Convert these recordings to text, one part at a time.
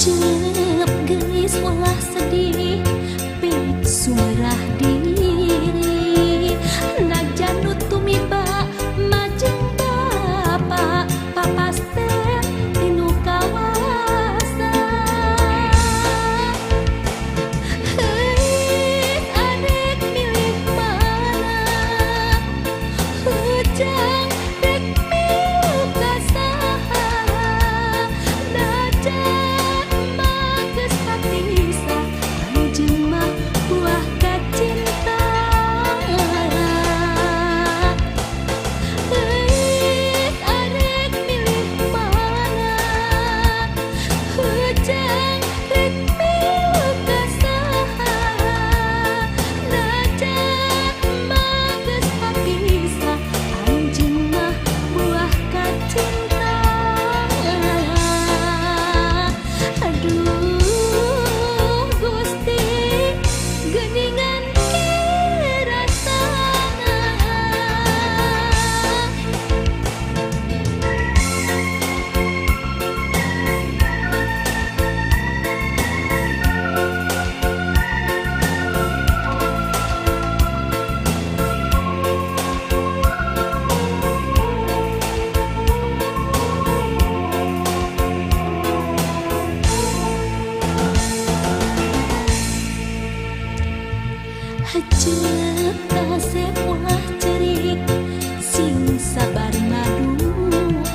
Hajep geus ulah sedih pik sumerah diri najan nu tumiba majeng bapak papas teh tinu kawasa heuh adek milih mana hujang dek milu ka saha najan mah geus kapisah anjeun mah buah kacinta heuh adek milih mana hujang dek milu ka saha najan mah geus kapisah anjeun mah buah kacinta aduh Gusti geuningan kieu rasana hajep kasep ulah cerik sing sabar ngadua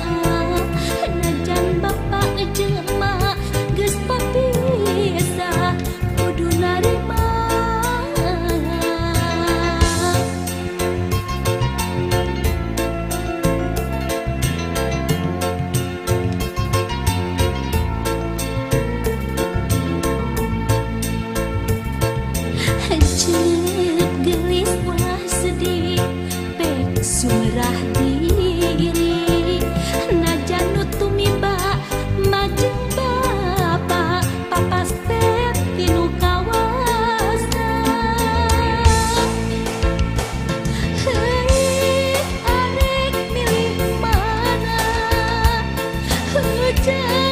najan bapak jeung emak geus papisah kudu narima hajep gelis ulah sedih pek sumerah diri najan nu tumiba majeng bapak papas teh tinu kawasa heuh adek milih mana hujang